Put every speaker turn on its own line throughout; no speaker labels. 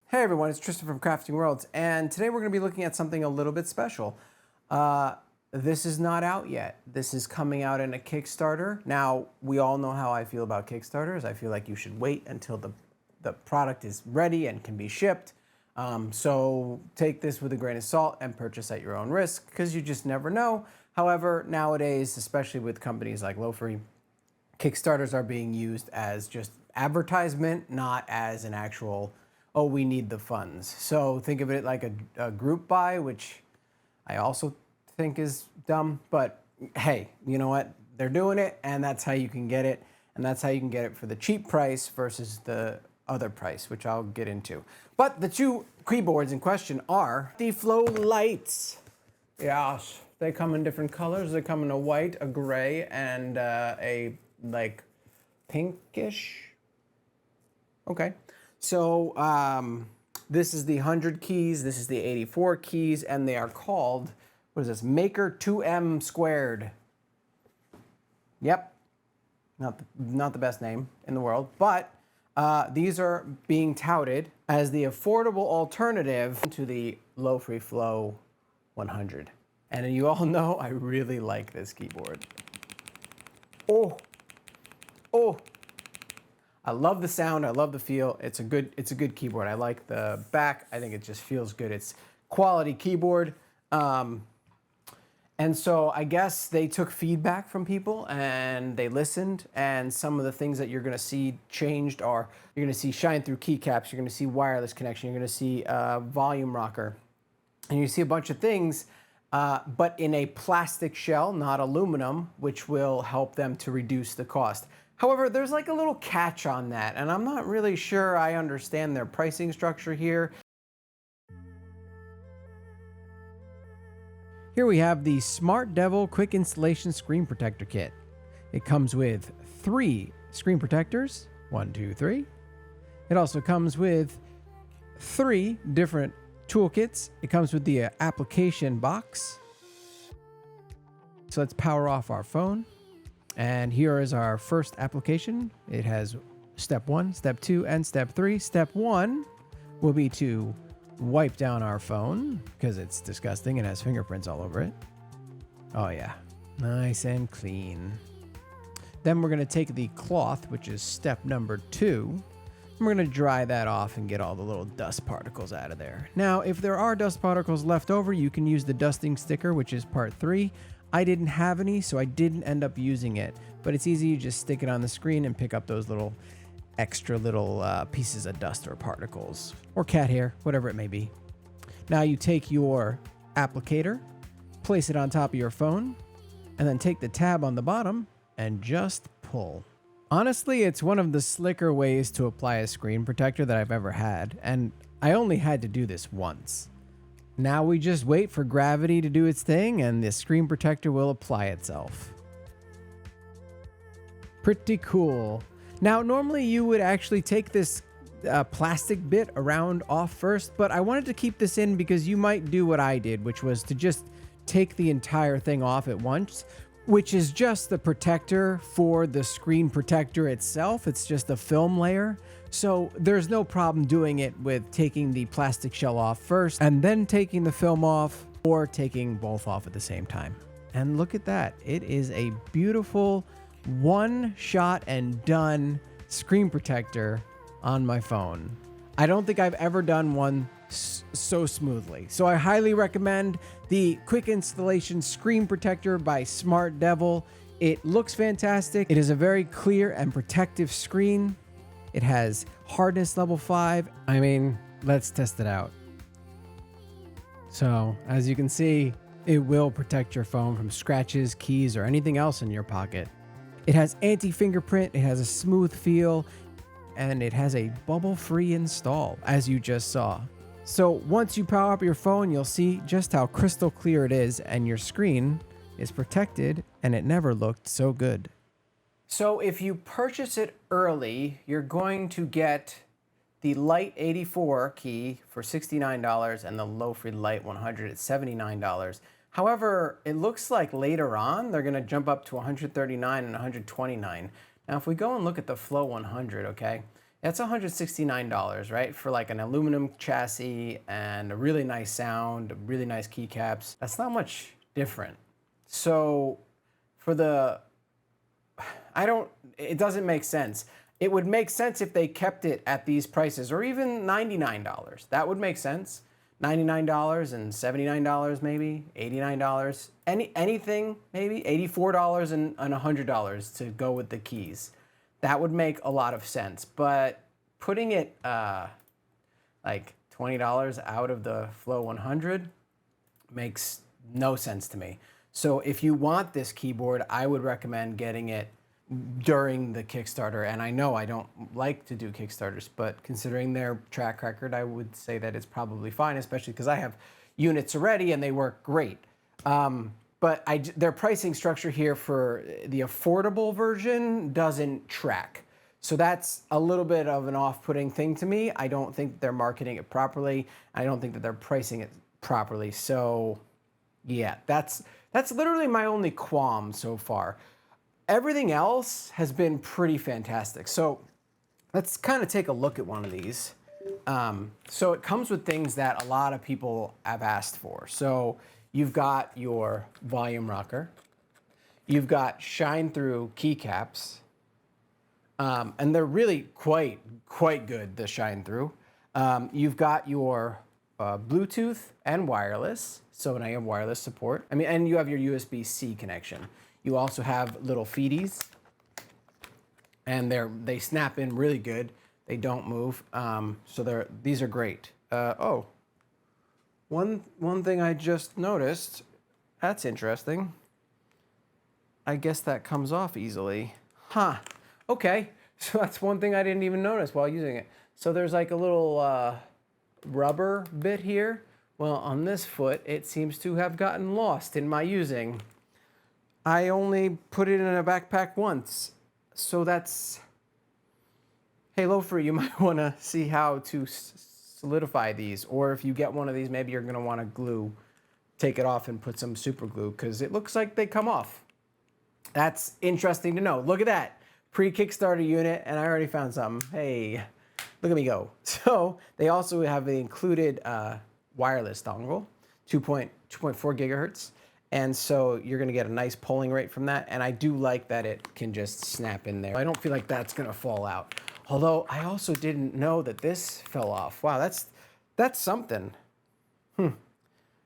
Hey everyone, it's Tristan from Crafting Worlds, and today we're going to be looking at something a little bit special. This is not out yet. This is coming out in a Kickstarter. Now, we all know how I feel about Kickstarters. I feel like you should wait until the product is ready and can be shipped. So take this with a grain of salt and purchase at your own risk, because you just never know. However, nowadays, especially with companies like Lofree, Kickstarters are being used as just advertisement, not as an actual, oh, we need the funds. So think of it like a group buy, which I also think is dumb, but hey, you know what? They're doing it, and that's how you can get it. And that's how you can get it for the cheap price versus the other price, which I'll get into. But the two keyboards in question are the Flow Lites. Yes, they come in different colors. They come in a white, a gray, and a like pinkish. Okay, so this is the 100 keys, this is the 84 keys, and they are called, what is this, Maker 2M squared. Yep, not the best name in the world, but these are being touted as the affordable alternative to the Lofree Flow 100. And you all know I really like this keyboard. Oh. I love the sound, I love the feel. It's a good keyboard. I like the back. I think it just feels good. It's quality keyboard. And so I guess they took feedback from people and they listened, and some of the things that you're gonna see changed are, you're gonna see shine through keycaps, you're gonna see wireless connection, you're gonna see volume rocker, and you see a bunch of things, but in a plastic shell, not aluminum, which will help them to reduce the cost. However, there's like a little catch on that, and I'm not really sure I understand their pricing structure here. Here we have the Smart Devil Quick Installation Screen Protector Kit. It comes with 3 screen protectors, 1, 2, 3. It also comes with 3 different toolkits. It comes with the application box. So let's power off our phone. And here is our first application. It has step 1, step 2, and step 3. Step 1 will be to wipe down our phone because it's disgusting and has fingerprints all over it. Oh yeah, nice and clean. Then we're gonna take the cloth, which is step number 2. And we're gonna dry that off and get all the little dust particles out of there. Now, if there are dust particles left over, you can use the dusting sticker, which is part 3. I didn't have any, so I didn't end up using it, but it's easy. You just stick it on the screen and pick up those little extra little pieces of dust or particles or cat hair, whatever it may be. Now you take your applicator, place it on top of your phone, and then take the tab on the bottom and just pull. Honestly, it's one of the slicker ways to apply a screen protector that I've ever had, and I only had to do this once. Now we just wait for gravity to do its thing and the screen protector will apply itself. Pretty cool. Now, normally you would actually take this plastic bit around off first, but I wanted to keep this in because you might do what I did, which was to just take the entire thing off at once, which is just the protector for the screen protector itself. It's just a film layer. So there's no problem doing it with taking the plastic shell off first and then taking the film off, or taking both off at the same time. And look at that. It is a beautiful one shot and done screen protector on my phone. I don't think I've ever done one so smoothly. So I highly recommend the Quick Installation Screen Protector by Smart Devil. It looks fantastic. It is a very clear and protective screen. It has hardness level 5. I mean, let's test it out. So, as you can see, it will protect your phone from scratches, keys, or anything else in your pocket. It has anti-fingerprint, it has a smooth feel, and it has a bubble-free install, as you just saw. So once you power up your phone, you'll see just how crystal clear it is, and your screen is protected, and it never looked so good. So if you purchase it early, you're going to get the Lite 84 key for $69 and the Lofree Lite 100 at $79. However, it looks like later on they're going to jump up to $139 and $129. Now, if we go and look at the Flow 100, okay, That's $169, right? For like an aluminum chassis and a really nice sound, really nice keycaps. That's not much different. So for the, it doesn't make sense. It would make sense if they kept it at these prices, or even $99. That would make sense. $99 and $79 maybe, $89. Anything maybe, $84 and $100 to go with the keys. That would make a lot of sense. But putting it like $20 out of the Flow 100 makes no sense to me. So if you want this keyboard, I would recommend getting it during the Kickstarter. And I know I don't like to do Kickstarters, but considering their track record, I would say that it's probably fine, especially because I have units already and they work great. But their pricing structure here for the affordable version doesn't track. So that's a little bit of an off-putting thing to me. I don't think they're marketing it properly. I don't think that they're pricing it properly. So yeah, that's literally my only qualm so far. Everything else has been pretty fantastic. So let's kind of take a look at one of these. So it comes with things that a lot of people have asked for. So you've got your volume rocker. You've got shine-through keycaps. And they're really quite good, the shine-through. You've got your Bluetooth and wireless. So now you have wireless support. I mean, and you have your USB-C connection. You also have little feeties, and they snap in really good. They don't move, so these are great. Oh, one thing I just noticed. That's interesting. I guess that comes off easily. Huh. Okay. So that's one thing I didn't even notice while using it. So there's like a little rubber bit here. Well, on this foot, it seems to have gotten lost in my using. I only put it in a backpack once, so that's... Hey, Lofree, you might want to see how to solidify these, or if you get one of these, maybe you're going to want to take it off and put some super glue, because it looks like they come off. That's interesting to know. Look at that. Pre-Kickstarter unit, and I already found something. Hey, look at me go. So they also have the included wireless dongle, 2.4 gigahertz. And so you're gonna get a nice polling rate from that. And I do like that it can just snap in there. I don't feel like that's gonna fall out. Although I also didn't know that this fell off. Wow, that's something.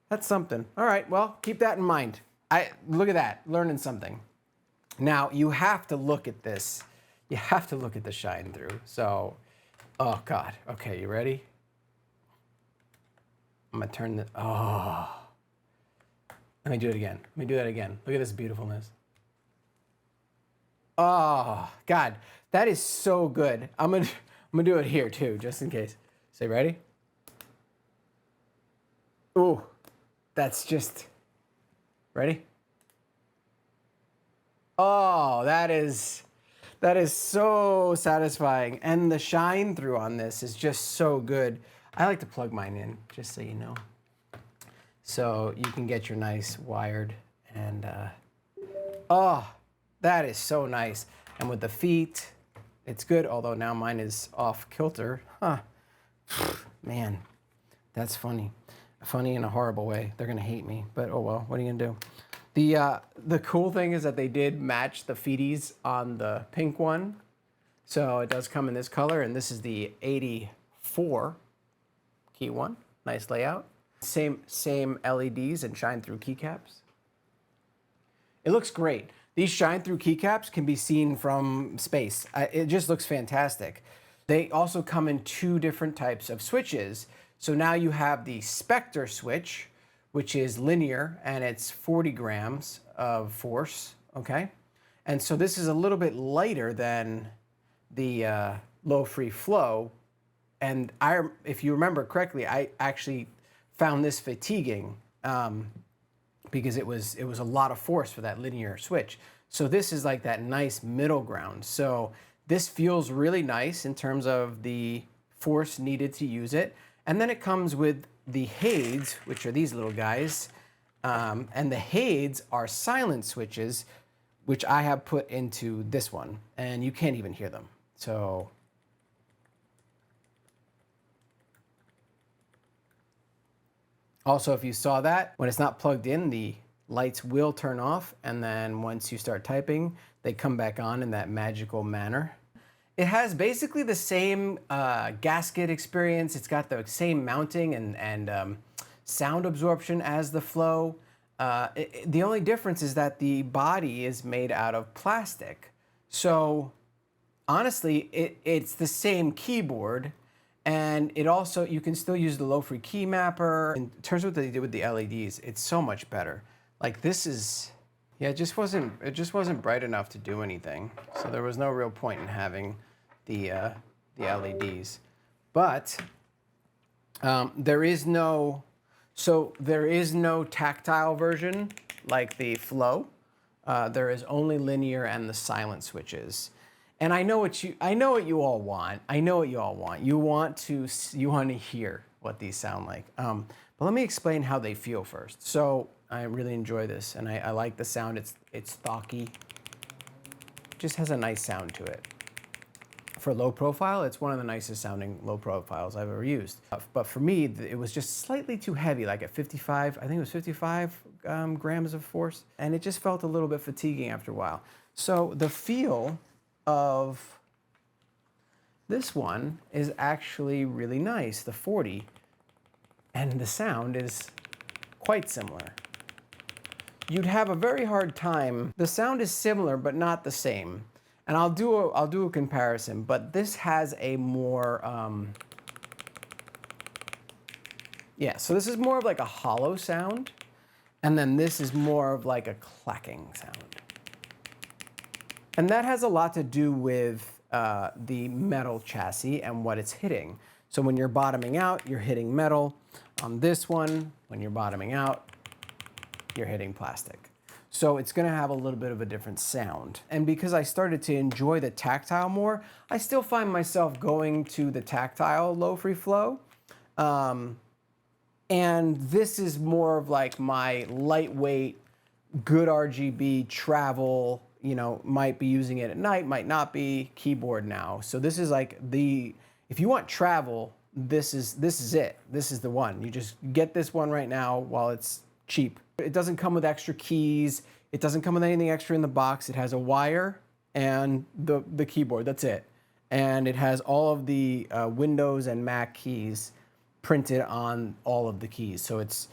That's something. All right, well, keep that in mind. Look at that, learning something. Now you have to look at this. You have to look at the shine through. So, oh God, okay, you ready? I'm gonna turn the, oh. Let me do it again. Let me do that again. Look at this beautifulness. Oh, God, that is so good. I'm gonna do it here too, just in case. So, ready? Ooh, that's just, ready? Oh, that is so satisfying. And the shine through on this is just so good. I like to plug mine in, just so you know. So you can get your nice wired, and oh, that is so nice. And with the feet, it's good, although now mine is off kilter. Huh. Man, that's funny. Funny in a horrible way. They're gonna hate me, but oh well, what are you gonna do? The cool thing is that they did match the feeties on the pink one. So it does come in this color, and this is the 84 key one. Nice layout. Same LEDs and shine-through keycaps. It looks great. These shine-through keycaps can be seen from space. It just looks fantastic. They also come in two different types of switches. So now you have the Spectre switch, which is linear, and it's 40 grams of force, okay? And so this is a little bit lighter than the Lofree Flow. And if you remember correctly, I actually found this fatiguing because it was a lot of force for that linear switch. So this is like that nice middle ground. So this feels really nice in terms of the force needed to use it. And then it comes with the Hades, which are these little guys. And the Hades are silent switches, which I have put into this one. And you can't even hear them. So Also, if you saw that, when it's not plugged in, the lights will turn off, and then once you start typing, they come back on in that magical manner. It has basically the same gasket experience. It's got the same mounting and sound absorption as the Flow. The only difference is that the body is made out of plastic. So honestly, it's the same keyboard, and it also, you can still use the Lofree key mapper. In terms of what they did with the LEDs, it's so much better. Like this is, yeah, it just wasn't bright enough to do anything. So there was no real point in having the LEDs. But there is no tactile version like the Flow. There is only linear and the silent switches. And I know what you all want. You want to hear what these sound like. But let me explain how they feel first. So I really enjoy this, and I like the sound. It's thocky. Just has a nice sound to it. For low profile, it's one of the nicest sounding low profiles I've ever used. But for me, it was just slightly too heavy, like at 55, I think it was 55 grams of force, and it just felt a little bit fatiguing after a while. So the feel of this one is actually really nice, the 40, and the sound is quite similar. You'd have a very hard time. The sound is similar, but not the same. And I'll do a comparison, but this has a more, yeah, so this is more of like a hollow sound, and then this is more of like a clacking sound. And that has a lot to do with the metal chassis and what it's hitting. So when you're bottoming out, you're hitting metal. On this one, when you're bottoming out, you're hitting plastic. So it's gonna have a little bit of a different sound. And because I started to enjoy the tactile more, I still find myself going to the tactile Lofree Flow. And this is more of like my lightweight, good RGB travel, you know, might be using it at night, might not be, keyboard now. So this is like if you want travel, this is it. This is the one. You just get this one right now while it's cheap. It doesn't come with extra keys. It doesn't come with anything extra in the box. It has a wire and the keyboard, that's it. And it has all of the Windows and Mac keys printed on all of the keys. So it's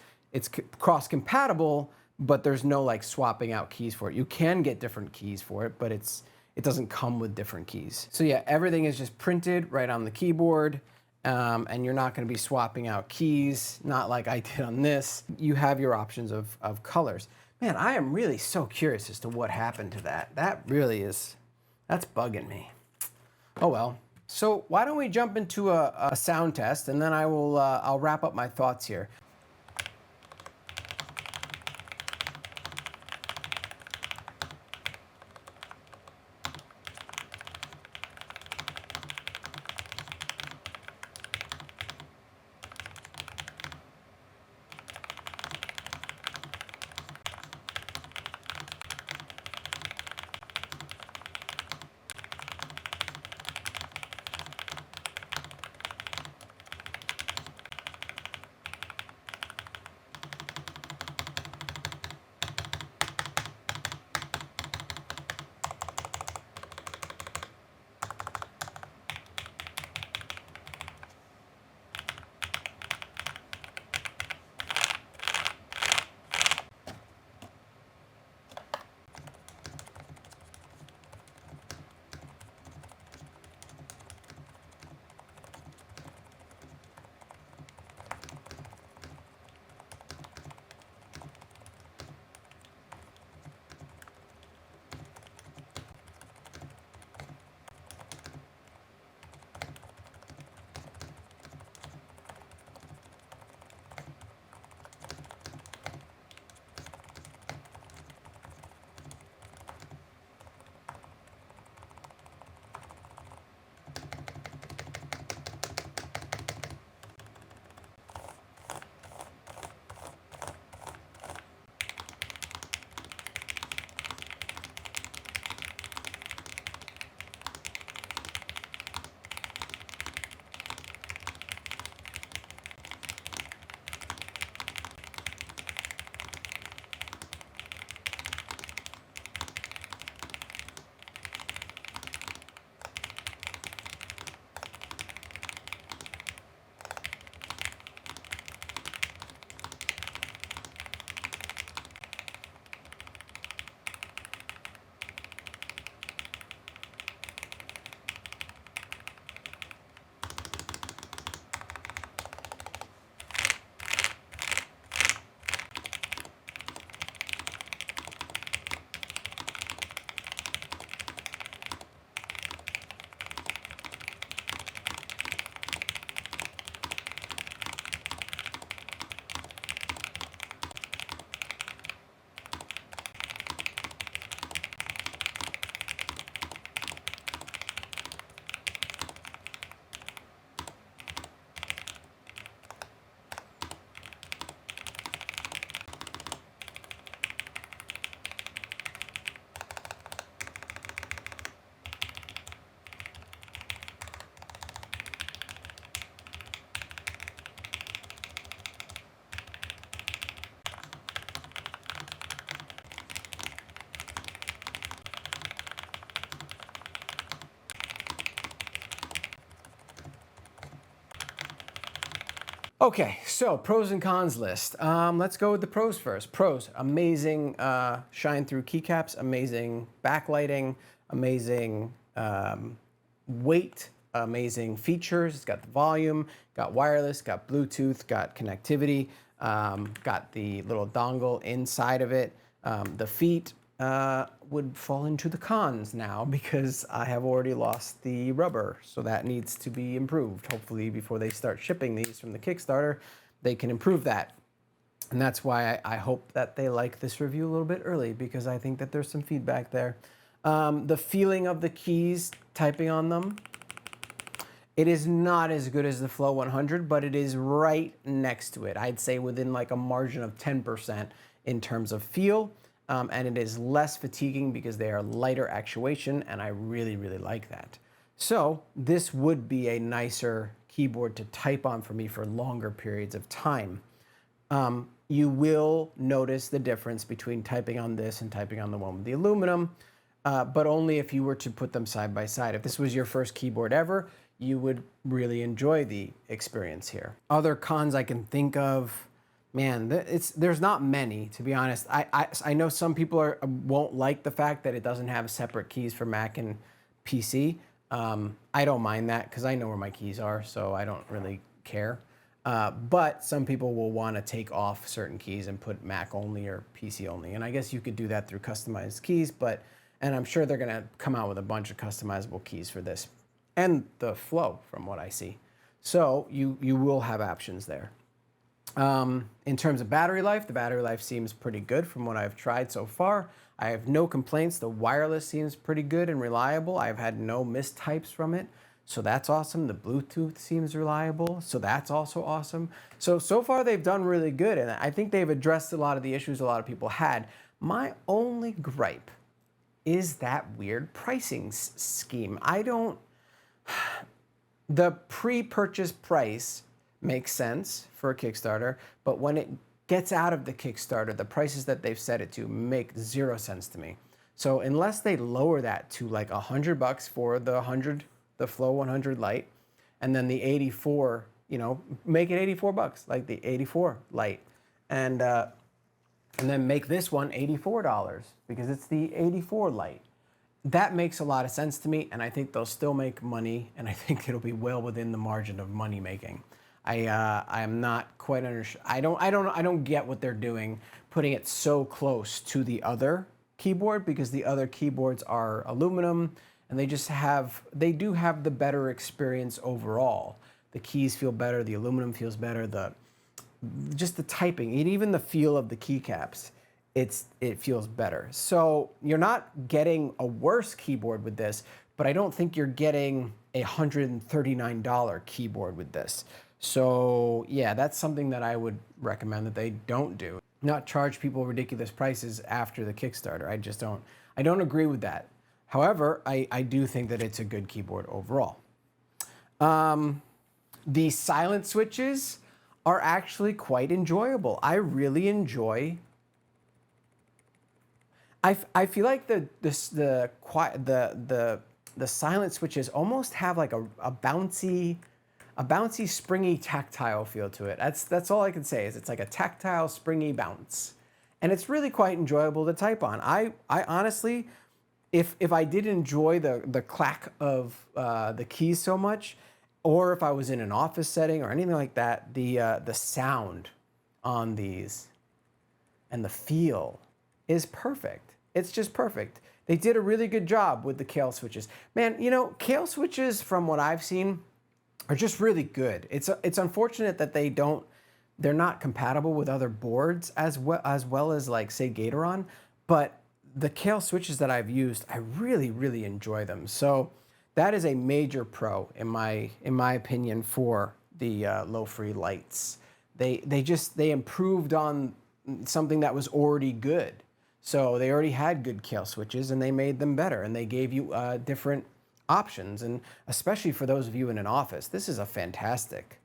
cross-compatible, but there's no like swapping out keys for it. You can get different keys for it, but it doesn't come with different keys. So yeah, everything is just printed right on the keyboard. And you're not going to be swapping out keys, not like I did on this. You have your options of colors. Man, I am really so curious as to what happened to that. That really is, that's bugging me. Oh well. So why don't we jump into a sound test, and then I'll wrap up my thoughts here. Okay, so pros and cons list. Let's go with the pros first. Pros, amazing shine through keycaps, amazing backlighting, amazing weight, amazing features. It's got the volume, got wireless, got Bluetooth, got connectivity, got the little dongle inside of it. The feet would fall into the cons now because I have already lost the rubber, so that needs to be improved. Hopefully before they start shipping these from the Kickstarter, they can improve that. And that's why I hope that they like this review a little bit early, because I think that there's some feedback there. The feeling of the keys, typing on them, it is not as good as the Flow 100, but it is right next to it. I'd say within like a margin of 10% in terms of feel. And it is less fatiguing because they are lighter actuation, and I really, really like that. So this would be a nicer keyboard to type on for me for longer periods of time. You will notice the difference between typing on this and typing on the one with the aluminum, but only if you were to put them side by side. If this was your first keyboard ever, you would really enjoy the experience here. Other cons I can think of, man, there's not many, to be honest. I know some people won't like the fact that it doesn't have separate keys for Mac and PC. I don't mind that because I know where my keys are, so I don't really care. But some people will want to take off certain keys and put Mac only or PC only. And I guess you could do that through customized keys, and I'm sure they're going to come out with a bunch of customizable keys for this. And the Flow, from what I see. So you will have options there. In terms of battery life, the battery life seems pretty good from what I've tried so far. I have no complaints. The wireless seems pretty good and reliable. I've had no mistypes from it, so that's awesome. The Bluetooth seems reliable, so that's also awesome. So far they've done really good, and I think they've addressed a lot of the issues a lot of people had. My only gripe is that weird pricing scheme. The pre-purchase price makes sense for a Kickstarter, but when it gets out of the Kickstarter, the prices that they've set it to make zero sense to me. So unless they lower that to like $100 for the Flow 100 Lite, and then the 84, make it $84, like the 84 Lite, and then make this one $84 because it's the 84 Lite. That makes a lot of sense to me, and I think they'll still make money, and I think it'll be well within the margin of money making. I am not quite I don't get what they're doing, putting it so close to the other keyboard, because the other keyboards are aluminum, and they do have the better experience overall. The keys feel better, the aluminum feels better, just the typing, and even the feel of the keycaps, it feels better. So you're not getting a worse keyboard with this, but I don't think you're getting a $139 keyboard with this. So yeah, that's something that I would recommend that they don't do. Not charge people ridiculous prices after the Kickstarter. I don't agree with that. However, I do think that it's a good keyboard overall. The silent switches are actually quite enjoyable. I really enjoy. I feel like the silent switches almost have like a bouncy, springy, tactile feel to it. That's all I can say, is it's like a tactile, springy bounce. And it's really quite enjoyable to type on. I honestly, if I did enjoy the clack of the keys so much, or if I was in an office setting or anything like that, the sound on these and the feel is perfect. It's just perfect. They did a really good job with the Kale switches. Man, Kale switches, from what I've seen, are just really good. It's unfortunate that they're not compatible with other boards as well as like, say, Gatoron, but the Kale switches that I've used, I really, really enjoy them. So that is a major pro in my opinion for the Lofree Lites. They improved on something that was already good. So they already had good Kale switches, and they made them better, and they gave you different options, and especially for those of you in an office, this is a fantastic.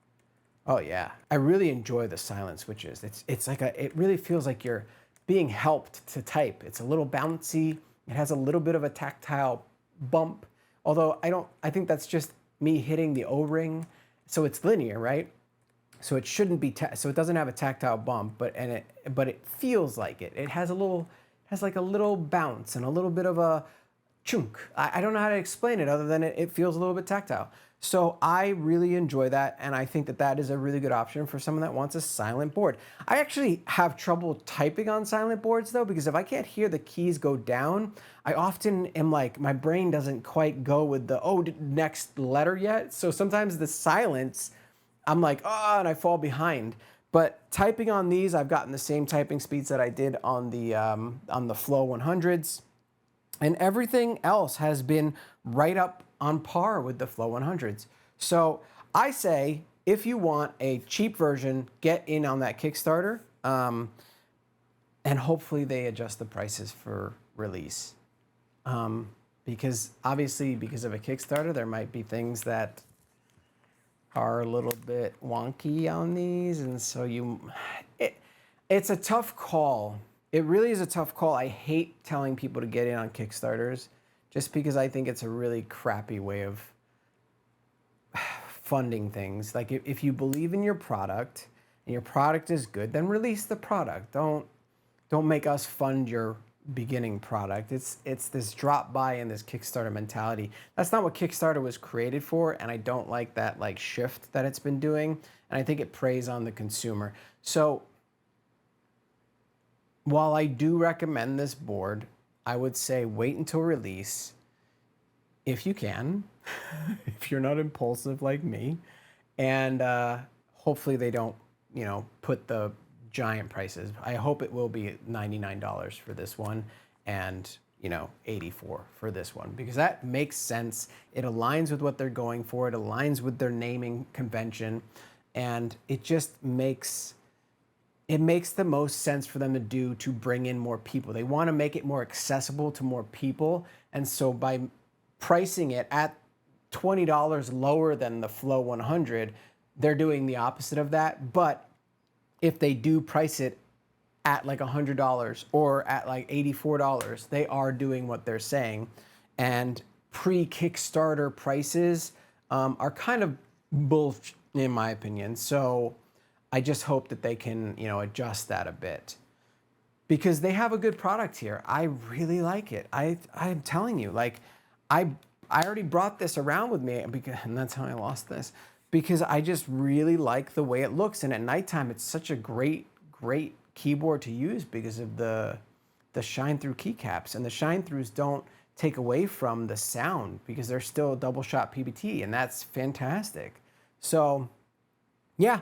Oh yeah, I really enjoy the silent switches. It's like it really feels like you're being helped to type. It's a little bouncy. It has a little bit of a tactile bump, although I think that's just me hitting the O-ring, so it's linear, right? So it shouldn't be, so it doesn't have a tactile bump, but it feels like it. It has like a little bounce and a little bit of a chunk. I don't know how to explain it other than it feels a little bit tactile. So I really enjoy that, and I think that that is a really good option for someone that wants a silent board. I actually have trouble typing on silent boards though, because if I can't hear the keys go down, I often am like, my brain doesn't quite go with the, next letter yet. So sometimes the silence, I'm like, and I fall behind. But typing on these, I've gotten the same typing speeds that I did on the Flow 100s. And everything else has been right up on par with the Flow 100s. So I say, if you want a cheap version, get in on that Kickstarter. And hopefully they adjust the prices for release. Because obviously, because of a Kickstarter, there might be things that are a little bit wonky on these. And so it's a tough call. It really is a tough call. I hate telling people to get in on Kickstarters just because I think it's a really crappy way of funding things. Like if you believe in your product and your product is good, then release the product. Don't make us fund your beginning product. It's this drop by and this Kickstarter mentality. That's not what Kickstarter was created for, and I don't like that like shift that it's been doing, and I think it preys on the consumer. So while I do recommend this board, I would say wait until release if you can, if you're not impulsive like me, and hopefully they don't, put the giant prices. I hope it will be $99 for this one and, $84 for this one, because that makes sense. It aligns with what they're going for. It aligns with their naming convention, and it just makes the most sense for them to do to bring in more people. They want to make it more accessible to more people. And so by pricing it at $20 lower than the Flow 100, they're doing the opposite of that. But if they do price it at like $100 or at like $84, they are doing what they're saying. And pre-Kickstarter prices are kind of bullshit in my opinion. So I just hope that they can, adjust that a bit, because they have a good product here. I really like it. I'm telling you, like, I already brought this around with me, and that's how I lost this, because I just really like the way it looks. And at nighttime, it's such a great keyboard to use because of the shine through keycaps, and the shine throughs don't take away from the sound because they're still double shot PBT, and that's fantastic. So yeah.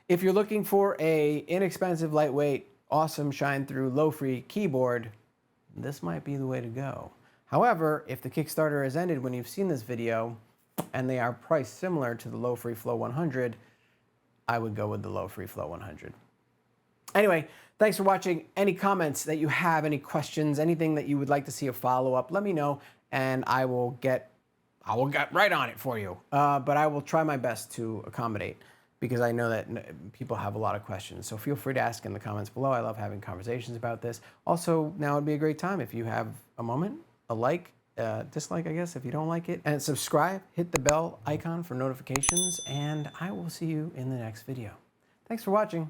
If you're looking for a inexpensive, lightweight, awesome shine-through, Lofree keyboard, this might be the way to go. However, if the Kickstarter has ended when you've seen this video and they are priced similar to the Lofree Flow 100, I would go with the Lofree Flow 100. Anyway, thanks for watching. Any comments that you have, any questions, anything that you would like to see a follow-up, let me know, and I will get right on it for you. But I will try my best to accommodate, because I know that people have a lot of questions. So feel free to ask in the comments below. I love having conversations about this. Also, now would be a great time if you have a moment, a like, dislike, I guess, if you don't like it, and subscribe, hit the bell icon for notifications, and I will see you in the next video. Thanks for watching.